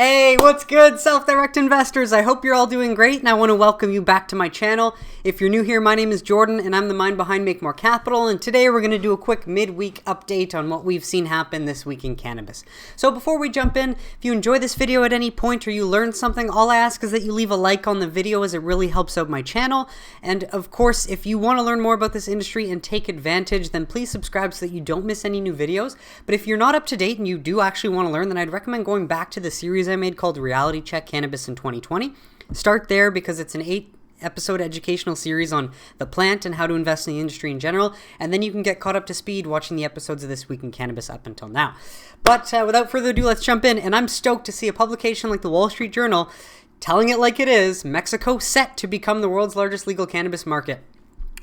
Hey, what's good, self-direct investors? I hope you're all doing great, and I want to welcome you back to my channel. If you're new here, my name is Jordan, and I'm the mind behind Make More Capital, and today we're going to do a quick midweek update on what we've seen happen this week in cannabis. So before we jump in, if you enjoy this video at any point or you learned something, all I ask is that you leave a like on the video as it really helps out my channel. And of course, if you want to learn more about this industry and take advantage, then please subscribe so that you don't miss any new videos. But if you're not up to date and you do actually want to learn, then I'd recommend going back to the series I made called Reality Check Cannabis in 2020. Start there because it's an 8-episode educational series on the plant and how to invest in the industry in general, and then you can get caught up to speed watching the episodes of This Week in Cannabis up until now. But without further ado, let's jump in, and I'm stoked to see a publication like the Wall Street Journal telling it like it is: Mexico set to become the world's largest legal cannabis market.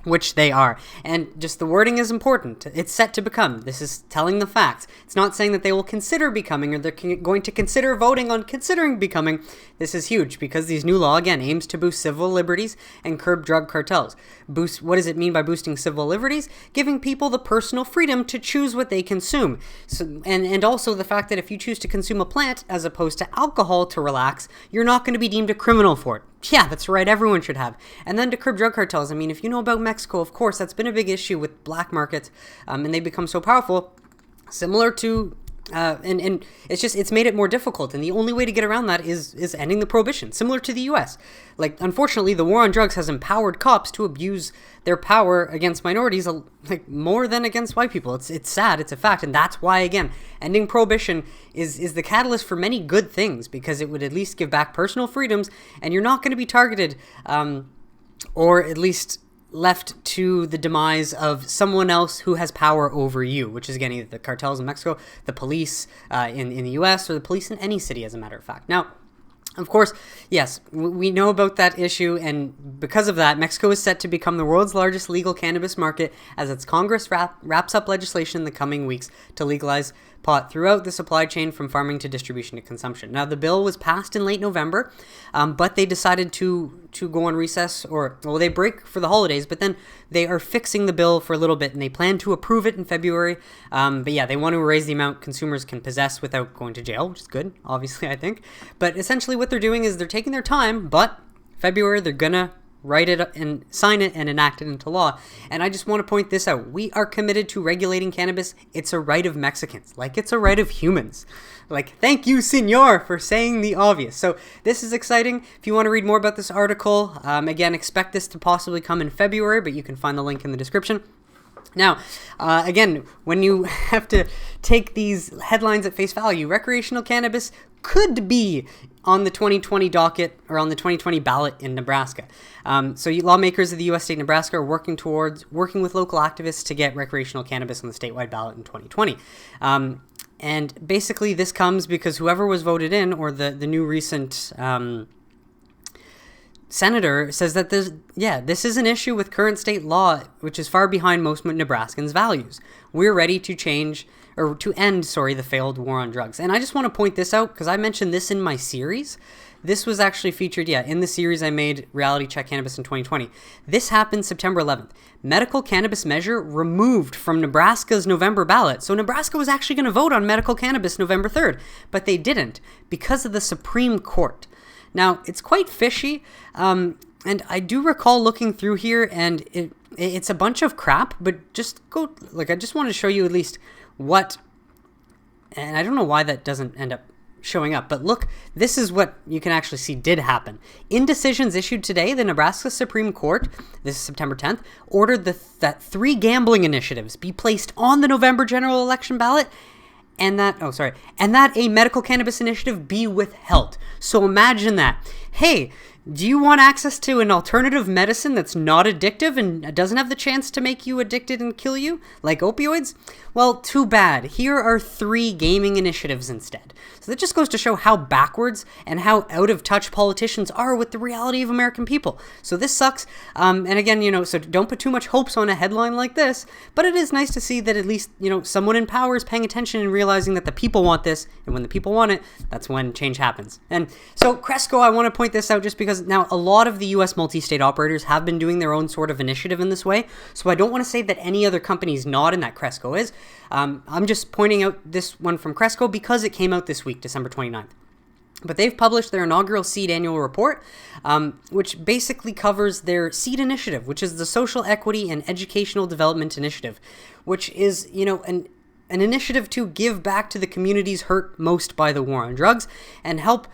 Which they are. And just the wording is important. It's set to become. This is telling the facts. It's not saying that they will consider becoming or they're going to consider voting on considering becoming. This is huge because these new law, again, aims to boost civil liberties and curb drug cartels. What does it mean by boosting civil liberties? Giving people the personal freedom to choose what they consume. So, and also the fact that if you choose to consume a plant as opposed to alcohol to relax, you're not going to be deemed a criminal for it. Yeah, that's right, everyone should have. And then to curb drug cartels, I mean, if you know about Mexico, of course, that's been a big issue with black markets, and they become so powerful, similar to, and it's made it more difficult, and the only way to get around that is ending the prohibition, similar to the US. Like, unfortunately, the war on drugs has empowered cops to abuse their power against minorities, like, more than against white people. It's sad, it's a fact, and that's why, again, ending prohibition is the catalyst for many good things, because it would at least give back personal freedoms, and you're not going to be targeted, or at least left to the demise of someone else who has power over you, which is, again, either the cartels in Mexico, the police in the US, or the police in any city, as a matter of fact. Now, of course, yes, we know about that issue, and because of that, Mexico is set to become the world's largest legal cannabis market as its Congress wraps up legislation in the coming weeks to legalize pot throughout the supply chain from farming to distribution to consumption. Now, the bill was passed in late November, but they decided to go on recess, well, they break for the holidays, but then they are fixing the bill for a little bit, and they plan to approve it in February. But yeah, they want to raise the amount consumers can possess without going to jail, which is good, obviously, I think. But essentially what they're doing is they're taking their time, but February they're gonna write it and sign it and enact it into law. And I just want to point this out. We are committed to regulating cannabis. It's a right of Mexicans, like it's a right of humans. Like, thank you, senor, for saying the obvious. So this is exciting. If you want to read more about this article, again, expect this to possibly come in February, but you can find the link in the description. Now, again, when you have to take these headlines at face value, recreational cannabis could be on the 2020 docket or on the 2020 ballot in Nebraska. So lawmakers of the U.S. state Nebraska are working with local activists to get recreational cannabis on the statewide ballot in 2020. And basically this comes because whoever was voted in, or the new recent senator, says that this is an issue with current state law, which is far behind most Nebraskans' values. We're ready to end the failed war on drugs. And I just want to point this out because I mentioned this in my series. This was actually featured, in the series I made, Reality Check Cannabis in 2020. This happened September 11th. Medical cannabis measure removed from Nebraska's November ballot. So Nebraska was actually going to vote on medical cannabis November 3rd, but they didn't because of the Supreme Court. Now, it's quite fishy, and I do recall looking through here, and it's a bunch of crap, but just I just want to show you at least what, and I don't know why that doesn't end up showing up, but look, this is what you can actually see did happen. In decisions issued today, the Nebraska Supreme Court, this is September 10th, ordered that 3 gambling initiatives be placed on the November general election ballot, and that a medical cannabis initiative be withheld. So imagine that. Hey, do you want access to an alternative medicine that's not addictive and doesn't have the chance to make you addicted and kill you, like opioids? Well, too bad. Here are 3 gaming initiatives instead. So that just goes to show how backwards and how out of touch politicians are with the reality of American people. So this sucks. And again, so don't put too much hopes on a headline like this, but it is nice to see that at least, someone in power is paying attention and realizing that the people want this, and when the people want it, that's when change happens. And so CRESCO, I want to point this out just because now a lot of the US multi-state operators have been doing their own sort of initiative in this way, so I don't want to say that any other company is not, and that CRESCO is. I'm just pointing out this one from CRESCO because it came out this week, December 29th. But they've published their inaugural seed annual report, which basically covers their seed initiative, which is the Social Equity and Educational Development Initiative, which is, an initiative to give back to the communities hurt most by the war on drugs and help.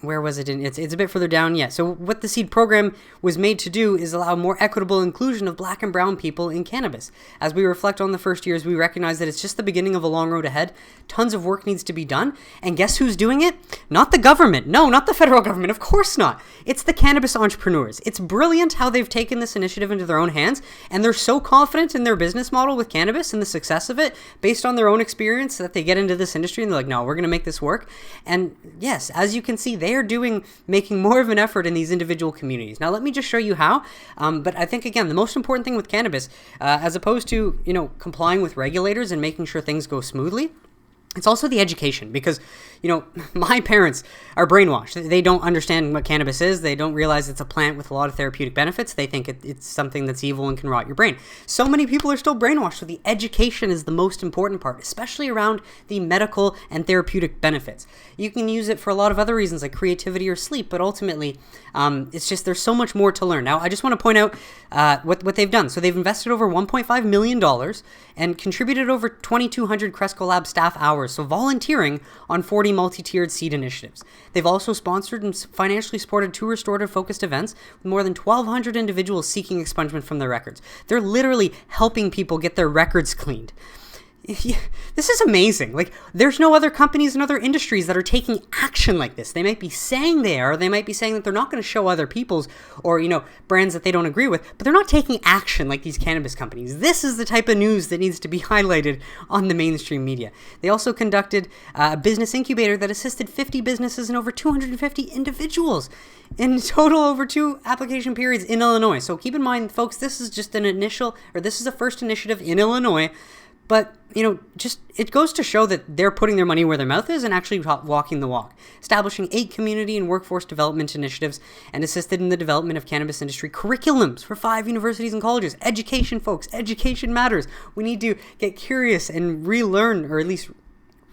Where was it? It's a bit further down. Yeah. So what the SEED program was made to do is allow more equitable inclusion of Black and brown people in cannabis. As we reflect on the first years, we recognize that it's just the beginning of a long road ahead. Tons of work needs to be done. And guess who's doing it? Not the government. No, not the federal government. Of course not. It's the cannabis entrepreneurs. It's brilliant how they've taken this initiative into their own hands, and they're so confident in their business model with cannabis and the success of it based on their own experience that they get into this industry and they're like, no, we're going to make this work. And yes, as you can see, they are making more of an effort in these individual communities. Now, let me just show you how. But I think, again, the most important thing with cannabis, as opposed to, complying with regulators and making sure things go smoothly, it's also the education, because, my parents are brainwashed. They don't understand what cannabis is. They don't realize it's a plant with a lot of therapeutic benefits. They think it's something that's evil and can rot your brain. So many people are still brainwashed. So the education is the most important part, especially around the medical and therapeutic benefits. You can use it for a lot of other reasons like creativity or sleep, but ultimately, it's just there's so much more to learn. Now, I just want to point out what they've done. So they've invested over $1.5 million and contributed over 2,200 Cresco Lab staff hours, so volunteering on 40 multi-tiered seed initiatives. They've also sponsored and financially supported 2 restorative-focused events with more than 1,200 individuals seeking expungement from their records. They're literally helping people get their records cleaned. This is amazing. Like, there's no other companies and other industries that are taking action like this. They might be saying they are. They might be saying that they're not going to show other people's or, brands that they don't agree with, but they're not taking action like these cannabis companies. This is the type of news that needs to be highlighted on the mainstream media. They also conducted a business incubator that assisted 50 businesses and over 250 individuals in total over 2 application periods in Illinois. So keep in mind, folks, this is just this is a first initiative in Illinois. But, it goes to show that they're putting their money where their mouth is and actually walking the walk, establishing 8 community and workforce development initiatives and assisted in the development of cannabis industry curriculums for 5 universities and colleges. Education, folks. Education matters. We need to get curious and relearn, or at least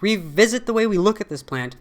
revisit the way we look at this plant.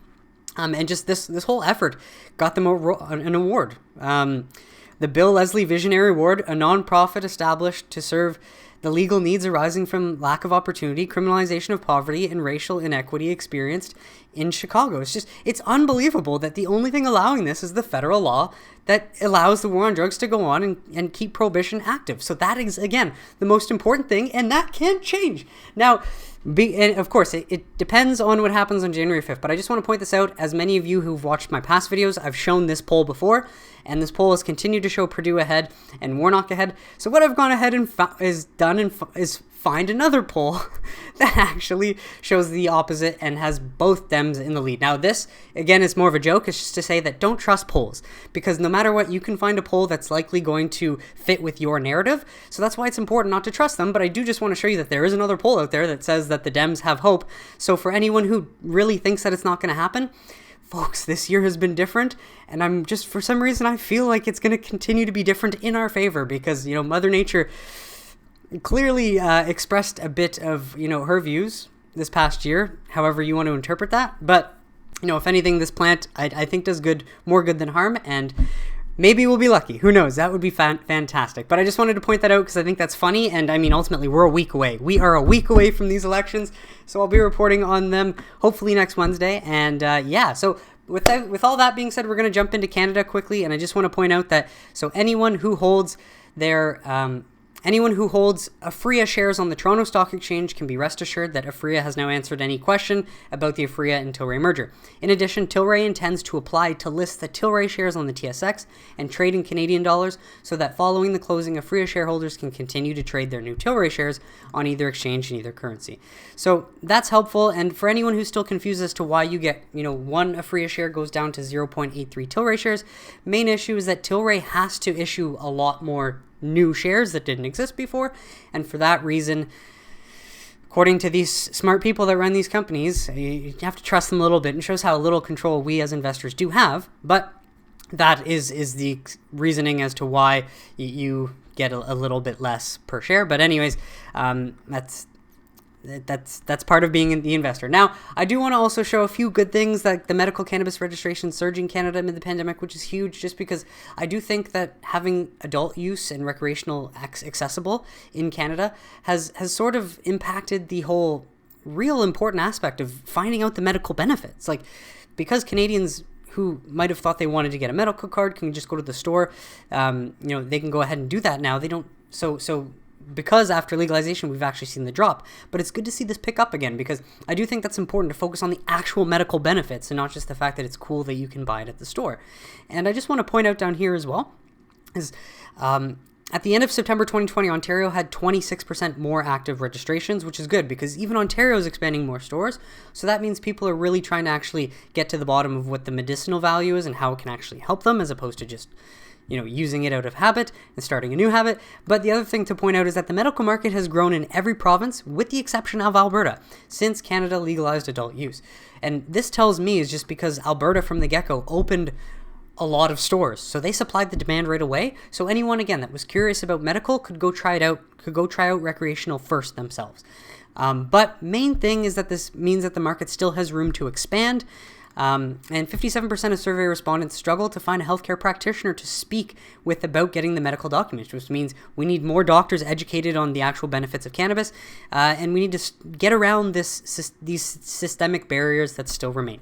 And just this whole effort got them an award. The Bill Leslie Visionary Award, a nonprofit established to serve the legal needs arising from lack of opportunity, criminalization of poverty, and racial inequity experienced in Chicago. It's unbelievable that the only thing allowing this is the federal law that allows the war on drugs to go on and keep prohibition active. So that is, again, the most important thing, and that can't change. Now, and of course, it depends on what happens on January 5th, but I just want to point this out. As many of you who've watched my past videos, I've shown this poll before, and this poll has continued to show Purdue ahead and Warnock ahead. So what I've gone ahead and is find another poll that actually shows the opposite and has both Dems in the lead. Now, this, again, is more of a joke. It's just to say that don't trust polls, because no matter what, you can find a poll that's likely going to fit with your narrative. So that's why it's important not to trust them. But I do just want to show you that there is another poll out there that says that the Dems have hope. So for anyone who really thinks that it's not going to happen, folks, this year has been different, and I'm just, for some reason, I feel like it's going to continue to be different in our favor because, Mother Nature clearly expressed a bit of, her views this past year, however you want to interpret that. But, if anything, this plant, I think does more good than harm, and maybe we'll be lucky. Who knows? That would be fantastic. But I just wanted to point that out because I think that's funny, and ultimately, we're a week away. We are a week away from these elections, so I'll be reporting on them hopefully next Wednesday. And so with all that being said, we're going to jump into Canada quickly, and I just want to point out that anyone who holds Aphria shares on the Toronto Stock Exchange can be rest assured that Aphria has now answered any question about the Aphria and Tilray merger. In addition, Tilray intends to apply to list the Tilray shares on the TSX and trade in Canadian dollars so that following the closing, Aphria shareholders can continue to trade their new Tilray shares on either exchange in either currency. So that's helpful, and for anyone who's still confused as to why you get, one Aphria share goes down to 0.83 Tilray shares, main issue is that Tilray has to issue a lot more new shares that didn't exist before, and for that reason, according to these smart people that run these companies, you have to trust them a little bit, and shows how little control we as investors do have. But that is the reasoning as to why you get a little bit less per share. But anyways, that's that's part of being the investor. Now, I do want to also show a few good things, like the medical cannabis registration surging in Canada amid the pandemic, which is huge, just because I do think that having adult use and recreational accessible in Canada has sort of impacted the whole real important aspect of finding out the medical benefits. Like, because Canadians who might have thought they wanted to get a medical card can just go to the store, they can go ahead and do that now. They don't, so because after legalization, we've actually seen the drop. But it's good to see this pick up again, because I do think that's important to focus on the actual medical benefits and not just the fact that it's cool that you can buy it at the store. And I just want to point out down here as well is at the end of September 2020, Ontario had 26% more active registrations, which is good because even Ontario is expanding more stores. So that means people are really trying to actually get to the bottom of what the medicinal value is and how it can actually help them, as opposed to just using it out of habit and starting a new habit. But the other thing to point out is that the medical market has grown in every province, with the exception of Alberta, since Canada legalized adult use. And this tells me is just because Alberta from the get-go opened a lot of stores, so they supplied the demand right away. So anyone, again, that was curious about medical could go try out recreational first themselves. But main thing is that this means that the market still has room to expand. And 57% of survey respondents struggle to find a healthcare practitioner to speak with about getting the medical documents, which means we need more doctors educated on the actual benefits of cannabis, and we need to get around these systemic barriers that still remain.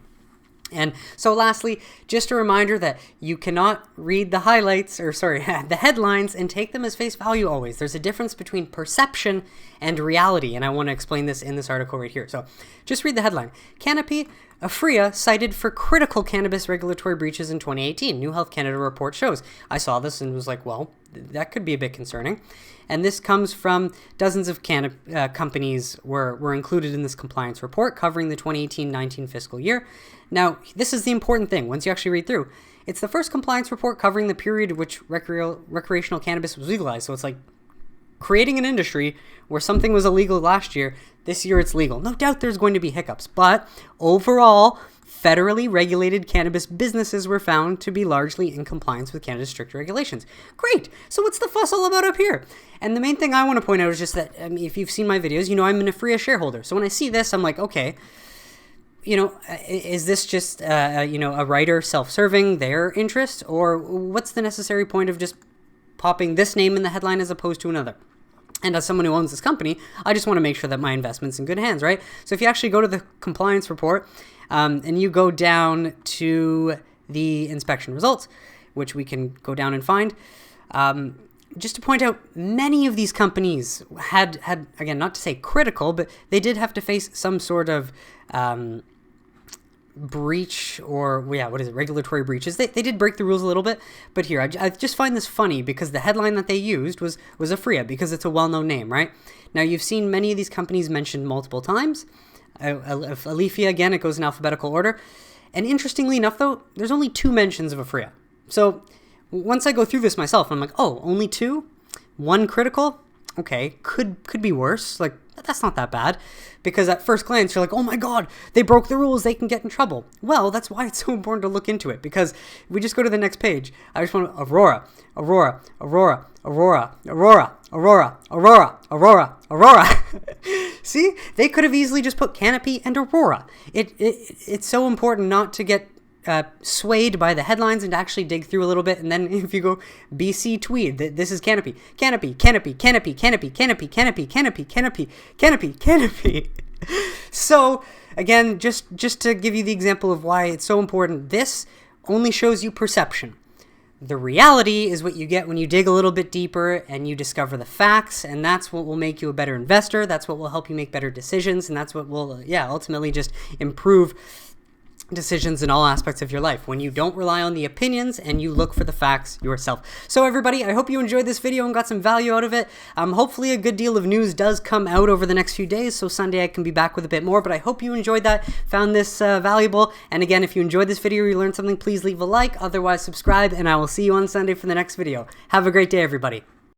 And so lastly, just a reminder that you cannot read the the headlines and take them as face value always. There's a difference between perception and reality, and I want to explain this in this article right here. So just read the headline. Canopy, Aphria cited for critical cannabis regulatory breaches in 2018. New Health Canada report shows. I saw this and was like, well, that could be a bit concerning. And this comes from dozens of companies were included in this compliance report covering the 2018-19 fiscal year. Now, this is the important thing. Once you actually read through, it's the first compliance report covering the period in which recreational cannabis was legalized. So it's like creating an industry where something was illegal last year. This year it's legal. No doubt there's going to be hiccups, but overall, federally regulated cannabis businesses were found to be largely in compliance with Canada's strict regulations. Great. So what's the fuss all about up here? And the main thing I want to point out is just that, if you've seen my videos, I'm an Aphria shareholder. So when I see this, I'm like, okay, is this just, a writer self-serving their interest, or what's the necessary point of just popping this name in the headline as opposed to another? And as someone who owns this company, I just want to make sure that my investment's in good hands, right? So if you actually go to the compliance report and you go down to the inspection results, which we can go down and find, just to point out, many of these companies had again, not to say critical, but they did have to face some sort of breach, or regulatory breaches. They did break the rules a little bit, but here I just find this funny because the headline that they used was Aphria, because it's a well-known name, right? Now you've seen many of these companies mentioned multiple times. Alifia, again, it goes in alphabetical order, and interestingly enough though, there's only 2 mentions of Aphria. So once I go through this myself, I'm like, oh, only 2? 1 critical? Okay, could be worse. Like, that's not that bad, because at first glance you're like, oh my god, they broke the rules, they can get in trouble. Well, that's why it's so important to look into it, because if we just go to the next page, I just want Aurora. See, they could have easily just put Canopy and Aurora. It's so important not to get swayed by the headlines and to actually dig through a little bit. And then if you go BC Tweed, this is Canopy. So again, just to give you the example of why it's so important, this only shows you perception. The reality is what you get when you dig a little bit deeper and you discover the facts, and that's what will make you a better investor. That's what will help you make better decisions, and that's what will ultimately just improve decisions in all aspects of your life, when you don't rely on the opinions and you look for the facts yourself. So everybody, I hope you enjoyed this video and got some value out of it. Hopefully a good deal of news does come out over the next few days, so Sunday I can be back with a bit more, but I hope you enjoyed that, found this valuable. And again, if you enjoyed this video or you learned something, please leave a like, otherwise subscribe, and I will see you on Sunday for the next video. Have a great day, everybody.